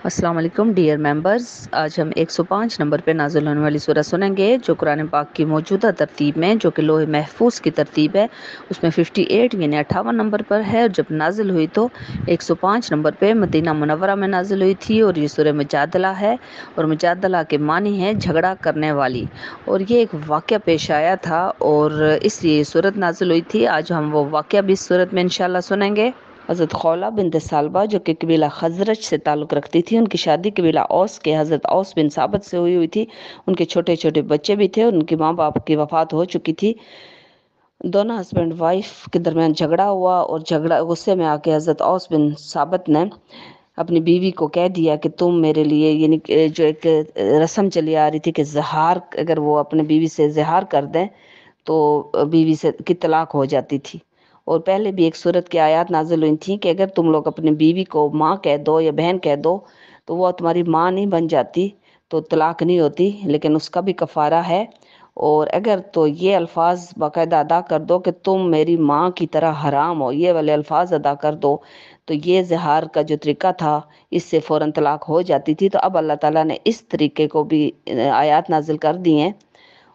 السلام علیکم dear members, آج ہم 105 نمبر پہ نازل ہونے والی سورہ سنیں گے جو قرآن پاک کی موجودہ ترتیب میں، جو کہ لوح محفوظ کی ترتیب ہے، اس میں 58 یعنی 58 نمبر پر ہے، اور جب نازل ہوئی تو 105 نمبر پہ مدینہ منورہ میں نازل ہوئی تھی، اور یہ سورہ مجادلہ ہے، اور مجادلہ کے معنی ہے جھگڑا کرنے والی، اور یہ ایک واقعہ پیش آیا تھا اور اس لیے یہ سورت نازل ہوئی تھی۔ آج ہم وہ واقعہ بھی اس سورت میں انشاءاللہ سنیں گے۔ حضرت خولہ بنت ثعلبہ جو کہ قبیلہ خزرج سے تعلق رکھتی تھی، ان کی شادی قبیلہ اوس کے حضرت اوس بن ثابت سے ہوئی تھی۔ ان کے چھوٹے چھوٹے بچے بھی تھے اور ان کے ماں باپ کی وفات ہو چکی تھی۔ دونوں ہسبینڈ وائف کے درمیان جھگڑا ہوا، اور غصے میں آ کے حضرت اوس بن ثابت نے اپنی بیوی کو کہہ دیا کہ تم میرے لیے، یعنی جو ایک رسم چلی آ رہی تھی کہ زہار، اگر وہ اپنے بیوی سے زہار کر دیں تو بیوی سے کی طلاق ہو جاتی تھی۔ اور پہلے بھی ایک سورت کی آیات نازل ہوئی تھیں کہ اگر تم لوگ اپنی بیوی کو ماں کہہ دو یا بہن کہہ دو تو وہ تمہاری ماں نہیں بن جاتی، تو طلاق نہیں ہوتی، لیکن اس کا بھی کفارہ ہے۔ اور اگر تو یہ الفاظ باقاعدہ ادا کر دو کہ تم میری ماں کی طرح حرام ہو، یہ والے الفاظ ادا کر دو، تو یہ زہار کا جو طریقہ تھا اس سے فوراً طلاق ہو جاتی تھی۔ تو اب اللہ تعالیٰ نے اس طریقے کو بھی آیات نازل کر دی ہیں۔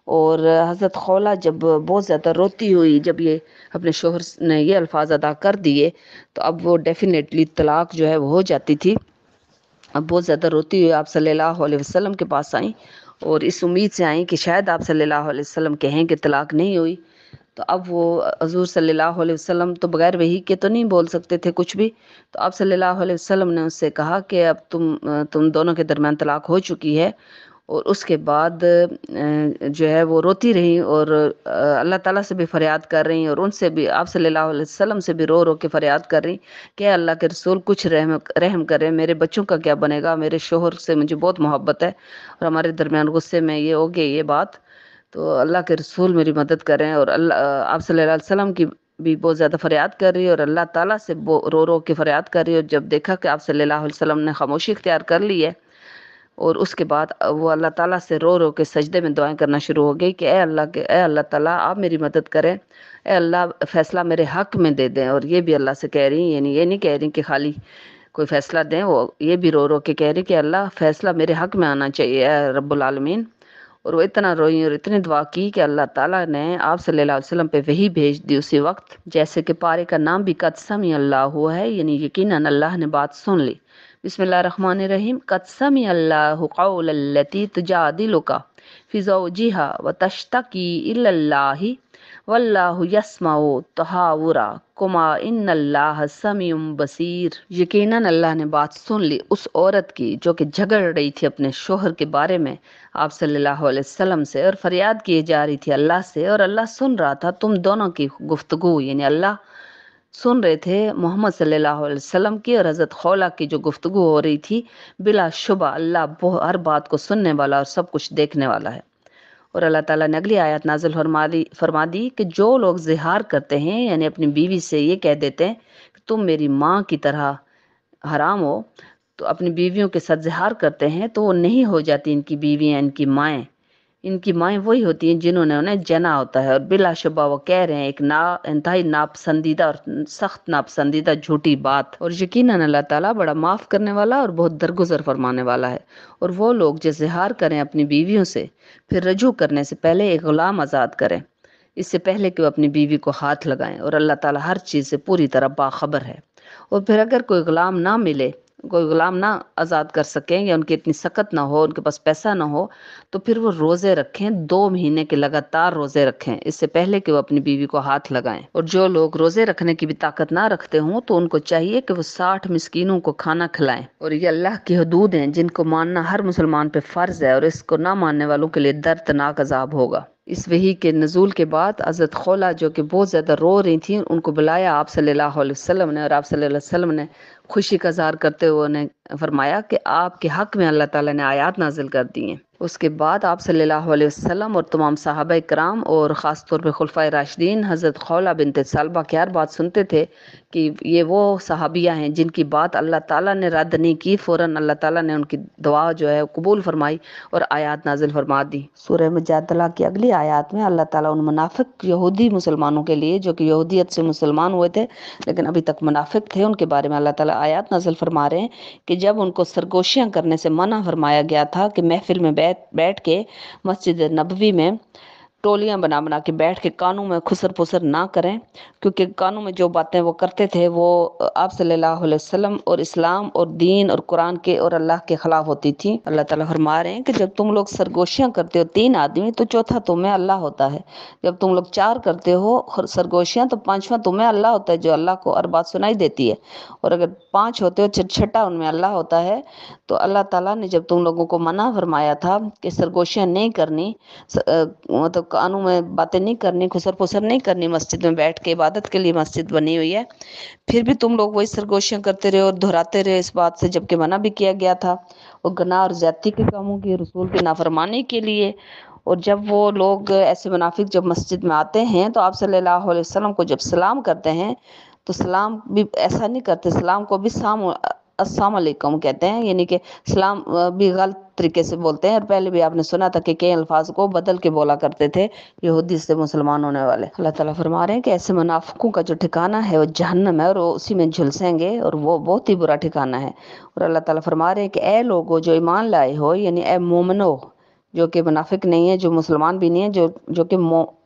اور حضرت خولہ جب بہت زیادہ روتی ہوئی، جب یہ اپنے شوہر نے یہ الفاظ ادا کر دیے تو اب وہ ڈیفینیٹلی طلاق جو ہے وہ ہو جاتی تھی۔ اب بہت زیادہ روتی ہوئی آپ صلی اللہ علیہ وسلم کے پاس آئیں، اور اس امید سے آئیں کہ شاید آپ صلی اللہ علیہ وسلم کہیں کہ طلاق نہیں ہوئی۔ تو اب وہ حضور صلی اللہ علیہ وسلم تو بغیر وحی کے تو نہیں بول سکتے تھے کچھ بھی، تو آپ صلی اللہ علیہ وسلم نے اس سے کہا کہ اب تم دونوں کے درمیان طلاق ہو چکی ہے۔ اور اس کے بعد جو ہے وہ روتی رہیں، اور اللہ تعالیٰ سے بھی فریاد کر رہی، اور ان سے بھی، آپ صلی اللہ علیہ وسلم سے بھی رو رو کے فریاد کر رہی کہ اللہ کے رسول کچھ رحم کرے، میرے بچوں کا کیا بنے گا، میرے شوہر سے مجھے بہت محبت ہے اور ہمارے درمیان غصے میں یہ ہو گئی یہ بات، تو اللہ کے رسول میری مدد کریں۔ اور آپ صلی اللہ علیہ وسلم کی بھی بہت زیادہ فریاد کر رہی ہے، اور اللہ تعالیٰ سے رو رو کے فریاد کر رہی ہے، اور جب دیکھا کہ آپ صلی اللہ علیہ وسلم نے خاموشی اختیار کر لی ہے، اور اس کے بعد وہ اللہ تعالیٰ سے رو رو کے سجدے میں دعائیں کرنا شروع ہو گئی کہ اے اللہ تعالیٰ آپ میری مدد کریں، اے اللہ فیصلہ میرے حق میں دے دیں۔ اور یہ بھی اللہ سے کہہ رہی ہیں، یعنی یہ نہیں کہہ رہی کہ خالی کوئی فیصلہ دیں، وہ یہ بھی رو رو کے کہہ رہی کہ اللہ فیصلہ میرے حق میں آنا چاہیے اے رب العالمین۔ اور وہ اتنا روئی اور اتنی دعا کی کہ اللہ تعالیٰ نے آپ صلی اللہ علیہ وسلم پہ وحی بھیج دی اسی وقت، جیسے کہ پارے کا نام بھی قد سمع اللہ ہوا ہے، یعنی یقیناً اللہ نے بات سن لی۔ بسم اللہ الرحمن الرحیم۔ قد سمع اللہ قول التی تجادلک فی زوجہا وتشتکی الی اللہ واللہ یسمع تحاورکما ان اللہ سمیع بصیر۔ یقیناً اللہ نے بات سن لی اس عورت کی جو کہ جھگڑ رہی تھی اپنے شوہر کے بارے میں آپ صلی اللہ علیہ وسلم سے، اور فریاد کی جا رہی تھی اللہ سے، اور اللہ سن رہا تھا تم دونوں کی گفتگو، یعنی اللہ سن رہے تھے محمد صلی اللہ علیہ وسلم کی اور حضرت خولہ کی جو گفتگو ہو رہی تھی۔ بلا شبہ اللہ ہر بات کو سننے والا اور سب کچھ دیکھنے والا ہے۔ اور اللہ تعالیٰ نے اگلی آیت نازل فرما دی کہ جو لوگ زہار کرتے ہیں، یعنی اپنی بیوی سے یہ کہہ دیتے ہیں کہ تم میری ماں کی طرح حرام ہو، تو اپنی بیویوں کے ساتھ زہار کرتے ہیں تو وہ نہیں ہو جاتی ان کی بیویاں، ان کی مائیں۔ ان کی مائیں وہی ہوتی ہیں جنہوں نے انہیں جنا ہوتا ہے، اور بلا شبہ وہ کہہ رہے ہیں ایک انتہائی ناپسندیدہ اور سخت ناپسندیدہ جھوٹی بات۔ اور یقیناً اللہ تعالیٰ بڑا معاف کرنے والا اور بہت درگزر فرمانے والا ہے۔ اور وہ لوگ جو زہار کریں اپنی بیویوں سے، پھر رجوع کرنے سے پہلے ایک غلام آزاد کریں، اس سے پہلے کہ وہ اپنی بیوی کو ہاتھ لگائیں، اور اللہ تعالیٰ ہر چیز سے پوری طرح باخبر ہے۔ اور پھر اگر کوئی غلام نہ ملے، کوئی غلام نہ آزاد کر سکیں، یا ان کی اتنی سخت نہ ہو، ان کے پاس پیسہ نہ ہو، تو پھر وہ روزے رکھیں، 2 مہینے کے لگاتار روزے رکھیں، اس سے پہلے کہ وہ اپنی بیوی کو ہاتھ لگائیں۔ اور جو لوگ روزے رکھنے کی بھی طاقت نہ رکھتے ہوں تو ان کو چاہیے کہ وہ 60 مسکینوں کو کھانا کھلائیں۔ اور یہ اللہ کی حدود ہیں جن کو ماننا ہر مسلمان پہ فرض ہے، اور اس کو نہ ماننے والوں کے لیے دردناک عذاب ہوگا۔ اس وحی کے نزول کے بعد حضرت خولہ جو کہ بہت زیادہ رو رہی تھیں، ان کو بلایا آپ صلی اللہ علیہ وسلم نے، اور آپ صلی اللہ علیہ وسلم نے خوشی کا اظہار کرتے ہوئے انہیں فرمایا کہ آپ کے حق میں اللہ تعالیٰ نے آیات نازل کر دی ہیں۔ اس کے بعد آپ صلی اللہ علیہ وسلم اور تمام صحابہ کرام اور خاص طور پہ خلفائے راشدین حضرت خولہ بنت سلمہ کی ہر بات سنتے تھے کہ یہ وہ صحابیہ ہیں جن کی بات اللہ تعالیٰ نے رد نہیں کی، فوراً اللہ تعالیٰ نے ان کی دعا جو ہے قبول فرمائی اور آیات نازل فرما دی۔ سورہ مجادلہ کی اگلی آیات میں اللہ تعالیٰ ان منافق یہودی مسلمانوں کے لیے جو کہ یہودیت سے مسلمان ہوئے تھے لیکن ابھی تک منافق تھے، ان کے بارے میں اللہ تعالیٰ آیات نازل فرما رہے ہیں کہ جب ان کو سرگوشیاں کرنے سے منع فرمایا گیا تھا کہ محفل میں بیٹھ کے مسجد نبوی میں ٹولیاں بنا بنا کے بیٹھ کے کانوں میں خسر پسر نہ کریں، کیونکہ کانوں میں جو باتیں وہ کرتے تھے وہ آپ صلی اللہ علیہ وسلم اور اسلام اور دین اور قرآن کے اور اللہ کے خلاف ہوتی تھی۔ اللہ تعالیٰ فرما رہے ہیں کہ جب تم لوگ سرگوشیاں کرتے ہو 3 آدمی تو چوتھا تمہیں اللہ ہوتا ہے، جب تم لوگ 4 کرتے ہو سرگوشیاں تو 5واں تمہیں اللہ ہوتا ہے جو اللہ کو ہر بات سنائی دیتی ہے، اور اگر 5 ہوتے ہو چھٹا ان میں اللہ ہوتا ہے۔ تو اللہ تعالیٰ نے جب تم لوگوں کو منع فرمایا تھا کہ سرگوشیاں نہیں کرنی، مطلب کانوں میں باتیں نہیں کرنی، خسر پسر نہیں کرنی، مسجد میں بیٹھ کے عبادت کے لیے مسجد بنی ہوئی ہے، پھر بھی تم لوگ وہی سرگوشیاں کرتے رہے اور دہراتے رہے اس بات سے، جبکہ منع بھی کیا گیا تھا اور گناہ اور زیادتی کے کاموں کی، رسول کی نافرمانی کے لیے۔ اور جب وہ لوگ ایسے منافق جب مسجد میں آتے ہیں تو آپ صلی اللہ علیہ وسلم کو جب سلام کرتے ہیں تو سلام بھی ایسا نہیں کرتے، سلام کو بھی السلام علیکم کہتے ہیں، یعنی کہ سلام بھی غلط طریقے سے بولتے ہیں، اور پہلے بھی آپ نے سنا تھا کہ کئی الفاظ کو بدل کے بولا کرتے تھے یہودی سے مسلمان ہونے والے۔ اللہ تعالیٰ فرما رہے ہیں کہ ایسے منافقوں کا جو ٹھکانہ ہے وہ جہنم ہے اور وہ اسی میں جھلسیں گے اور وہ بہت ہی برا ٹھکانہ ہے۔ اور اللہ تعالیٰ فرما رہے ہیں کہ اے لوگو جو ایمان لائے ہو، یعنی اے مومنو جو کہ منافق نہیں ہے، جو مسلمان بھی نہیں ہے، جو کہ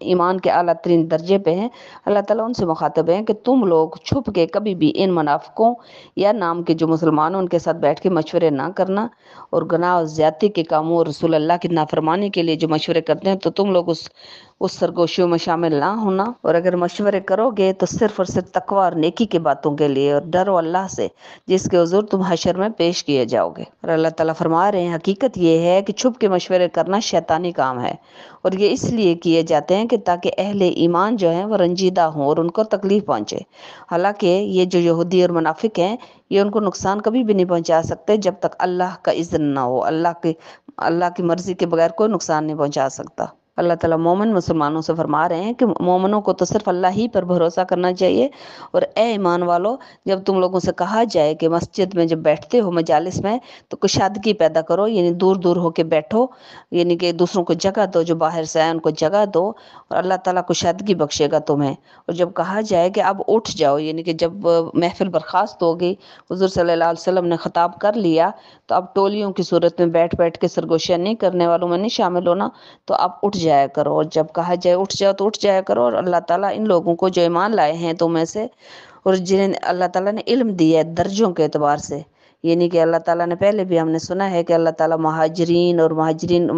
ایمان کے اعلیٰ ترین درجے پہ ہیں، اللہ تعالیٰ ان سے مخاطب ہیں کہ تم لوگ چھپ کے کبھی بھی ان منافقوں یا نام کے جو مسلمان ہیں ان کے ساتھ بیٹھ کے مشورے نہ کرنا، اور گناہ اور زیادتی کے کاموں اور رسول اللہ کی نافرمانی کے لیے جو مشورے کرتے ہیں تو تم لوگ اس سرگوشیوں میں شامل نہ ہونا، اور اگر مشورے کرو گے تو صرف اور صرف تقوی اور نیکی کی باتوں کے لیے، اور ڈرو اللہ سے جس کے حضور تم حشر میں پیش کیے جاؤ گے۔ اور اللہ تعالیٰ فرما رہے ہیں حقیقت یہ ہے کہ چھپ کے مشورے کرنا شیطانی کام ہے، اور یہ اس لیے کیے جاتے ہیں کہ تاکہ اہل ایمان جو ہیں وہ رنجیدہ ہوں اور ان کو تکلیف پہنچے، حالانکہ یہ جو یہودی اور منافق ہیں یہ ان کو نقصان کبھی بھی نہیں پہنچا سکتے جب تک اللہ کا اذن نہ ہو، اللہ کی مرضی کے بغیر کوئی نقصان نہیں پہنچا سکتا۔ اللہ تعالیٰ مومن مسلمانوں سے فرما رہے ہیں کہ مومنوں کو تو صرف اللہ ہی پر بھروسہ کرنا چاہیے، اور اے ایمان والو جب تم لوگوں سے کہا جائے کہ مسجد میں جب بیٹھتے ہو مجالس میں تو کشادگی پیدا کرو، یعنی دور دور ہو کے بیٹھو، یعنی کہ دوسروں کو جگہ دو، جو باہر سے آئے ان کو جگہ دو، اور اللہ تعالیٰ کشادگی بخشے گا تمہیں۔ اور جب کہا جائے کہ اب اٹھ جاؤ، یعنی کہ جب محفل برخاست ہوگی، حضور صلی اللہ علیہ وسلم نے خطاب کر لیا تو اب ٹولیوں کی صورت میں بیٹھ بیٹھ کے سرگوشیاں نہیں کرنے والوں میں نہیں شامل ہونا، تو اب اٹھ جایا کرو، اور جب کہا جائے اٹھ جاؤ تو اٹھ جایا کرو۔ اور اللہ تعالیٰ ان لوگوں کو جو ایمان لائے ہیں تم میں سے اور جنہیں اللہ تعالیٰ نے علم دیا ہے درجوں کے اعتبار سے، یعنی کہ اللہ تعالیٰ نے پہلے بھی ہم نے سنا ہے کہ اللہ تعالیٰ مہاجرین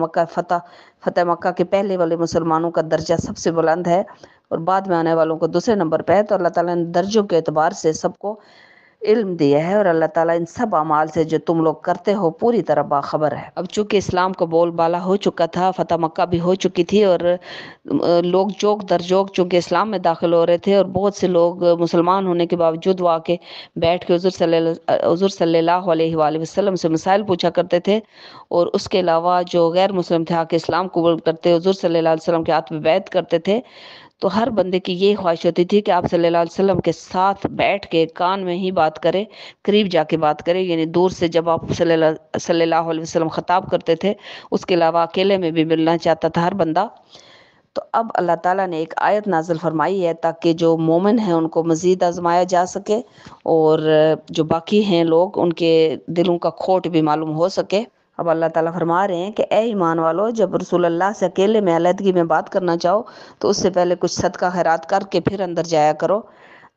مکہ فتح مکہ کے پہلے والے مسلمانوں کا درجہ سب سے بلند ہے اور بعد میں آنے والوں کو دوسرے نمبر پہ ہے، تو اللہ تعالیٰ نے درجوں کے اعتبار سے سب کو علم دیا ہے، اور اللہ تعالیٰ ان سب اعمال سے جو تم لوگ کرتے ہو پوری طرح باخبر ہے۔ اب چونکہ اسلام کا بول بالا ہو چکا تھا، فتح مکہ بھی ہو چکی تھی، اور لوگ جوک در جوک چونکہ اسلام میں داخل ہو رہے تھے، اور بہت سے لوگ مسلمان ہونے کے باوجود وہ آ کے بیٹھ کے حضور صلی اللہ علیہ وآلہ وسلم سے مسائل پوچھا کرتے تھے، اور اس کے علاوہ جو غیر مسلم تھے آ کے اسلام قبول کرتے، حضور صلی اللہ علیہ وسلم کے ہاتھ میں بیعت کرتے تھے، تو ہر بندے کی یہ خواہش ہوتی تھی کہ آپ صلی اللہ علیہ وسلم کے ساتھ بیٹھ کے کان میں ہی بات کرے، قریب جا کے بات کرے، یعنی دور سے جب آپ صلی اللہ علیہ وسلم خطاب کرتے تھے، اس کے علاوہ اکیلے میں بھی ملنا چاہتا تھا ہر بندہ۔ تو اب اللہ تعالیٰ نے ایک آیت نازل فرمائی ہے تاکہ جو مومن ہیں ان کو مزید آزمایا جا سکے، اور جو باقی ہیں لوگ ان کے دلوں کا کھوٹ بھی معلوم ہو سکے۔ اب اللہ تعالیٰ فرما رہے ہیں کہ اے ایمان والو جب رسول اللہ سے اکیلے میں علیحدگی میں بات کرنا چاہو تو اس سے پہلے کچھ صدقہ خیرات کر کے پھر اندر جایا کرو۔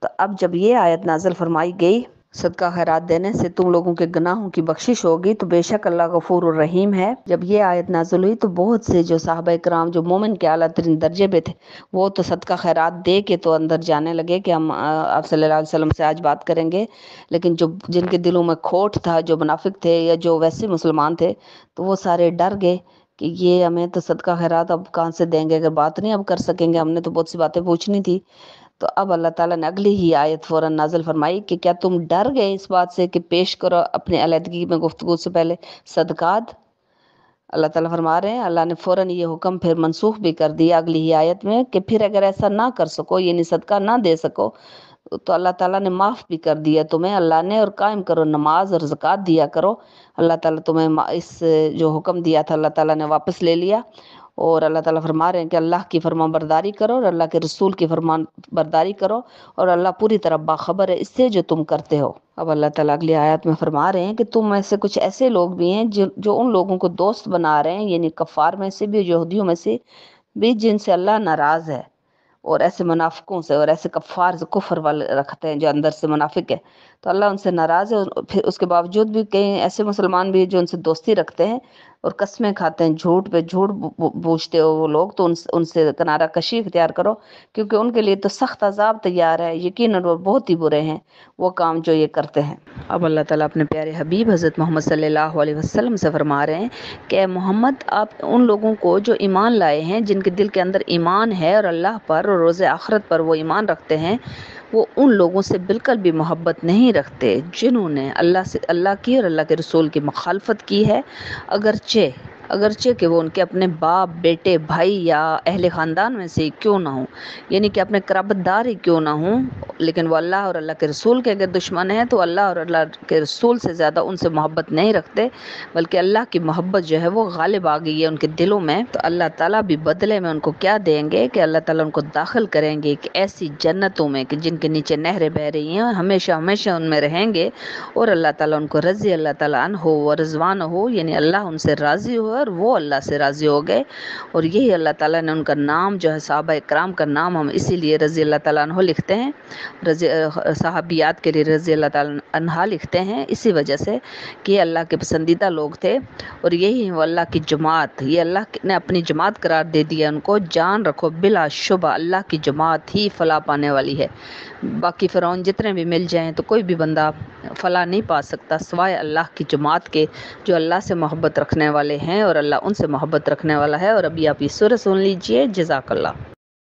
تو اب جب یہ آیت نازل فرمائی گئی صدقہ خیرات دینے سے تم لوگوں کے گناہوں کی بخشش ہوگی، تو بے شک اللہ غفور الرحیم ہے۔ جب یہ آیت نازل ہوئی تو بہت سے جو صحابہ کرام جو مومن کے اعلیٰ ترین درجے پہ تھے وہ تو صدقہ خیرات دے کے تو اندر جانے لگے کہ ہم آپ صلی اللہ علیہ وسلم سے آج بات کریں گے، لیکن جن کے دلوں میں کھوٹ تھا، جو منافق تھے یا جو ویسے مسلمان تھے، تو وہ سارے ڈر گئے کہ یہ ہمیں تو صدقہ خیرات اب کہاں سے دیں گے، اگر بات نہیں اب کر سکیں گے، ہم نے تو بہت سی باتیں پوچھنی تھی۔ تو اب اللہ تعالیٰ نے اگلی ہی آیت فوراً نازل فرمائی کہ کیا تم ڈر گئے اس بات سے کہ پیش کرو اپنے علیحدگی میں گفتگو سے پہلے صدقات، اللہ تعالیٰ فرما رہے ہیں اللہ نے فوراً یہ حکم پھر منسوخ بھی کر دیا اگلی ہی آیت میں کہ پھر اگر ایسا نہ کر سکو یعنی صدقہ نہ دے سکو تو اللہ تعالیٰ نے معاف بھی کر دیا تمہیں اللہ نے، اور قائم کرو نماز اور زکوٰۃ دیا کرو۔ اللہ تعالیٰ تمہیں اس جو حکم دیا تھا اللہ تعالیٰ نے واپس لے لیا، اور اللہ تعالیٰ فرما رہے ہیں کہ اللہ کی فرمان برداری کرو اور اللہ کے رسول کی فرمان برداری کرو، اور اللہ پوری طرح باخبر ہے اس سے جو تم کرتے ہو۔ اب اللہ تعالیٰ اگلی آیات میں فرما رہے ہیں کہ تم میں سے کچھ ایسے لوگ بھی ہیں جو ان لوگوں کو دوست بنا رہے ہیں، یعنی کفار میں سے بھی، یہودیوں میں سے بھی، جن سے اللہ ناراض ہے، اور ایسے منافقوں سے اور ایسے کفار سے کفر والے رکھتے ہیں جو اندر سے منافق ہے، تو اللہ ان سے ناراض ہے۔ اور پھر اس کے باوجود بھی کئی ایسے مسلمان بھی ہیں جو ان سے دوستی رکھتے ہیں اور قسمیں کھاتے ہیں، جھوٹ پہ جھوٹ بوجھتے ہو وہ لوگ، تو ان سے کنارہ کشی اختیار کرو، کیونکہ ان کے لیے تو سخت عذاب تیار ہے، یقیناً وہ بہت ہی برے ہیں وہ کام جو یہ کرتے ہیں۔ اب اللہ تعالیٰ اپنے پیارے حبیب حضرت محمد صلی اللہ علیہ وسلم سے فرما رہے ہیں کہ اے محمد، آپ ان لوگوں کو جو ایمان لائے ہیں، جن کے دل کے اندر ایمان ہے اور اللہ پر اور روز آخرت پر وہ ایمان رکھتے ہیں، وہ ان لوگوں سے بالکل بھی محبت نہیں رکھتے جنہوں نے اللہ کی اور اللہ کے رسول کی مخالفت کی ہے، اگرچہ کہ وہ ان کے اپنے باپ، بیٹے، بھائی یا اہل خاندان میں سے کیوں نہ ہوں، یعنی کہ اپنے قرابت دار ہی کیوں نہ ہوں، لیکن وہ اللہ اور اللہ کے رسول کے اگر دشمن ہیں تو اللہ اور اللہ کے رسول سے زیادہ ان سے محبت نہیں رکھتے، بلکہ اللہ کی محبت جو ہے وہ غالب آ گئی ہے ان کے دلوں میں۔ تو اللہ تعالیٰ بھی بدلے میں ان کو کیا دیں گے کہ اللہ تعالیٰ ان کو داخل کریں گے کہ ایسی جنتوں میں کہ جن کے نیچے نہریں بہہ رہی ہیں، ہمیشہ ہمیشہ ان میں رہیں گے، اور اللہ تعالیٰ ان کو رضی اللہ تعالیٰ عنہ و رضوان ہو، یعنی اللہ ان سے راضی ہو اور وہ اللہ سے راضی ہو گئے۔ اور یہی اللہ تعالیٰ نے ان کا نام جو ہے صحابہ اکرام کا نام ہم اسی لیے رضی اللہ تعالیٰ عنہ لکھتے ہیں، صحابیات کے لیے رضی اللہ تعالیٰ عنہا لکھتے ہیں، اسی وجہ سے کہ یہ اللہ کے پسندیدہ لوگ تھے، اور یہی وہ اللہ کی جماعت، یہ اللہ نے اپنی جماعت قرار دے دیا ان کو۔ جان رکھو بلا شبہ اللہ کی جماعت ہی فلاح پانے والی ہے، باقی فرعون جتنے بھی مل جائیں تو کوئی بھی بندہ فلاح نہیں پا سکتا سوائے اللہ کی جماعت کے، جو اللہ سے محبت رکھنے والے ہیں اور اللہ ان سے محبت رکھنے والا ہے۔ اور ابھی آپ یہ سورہ سن لیجئے۔ جزاک اللہ۔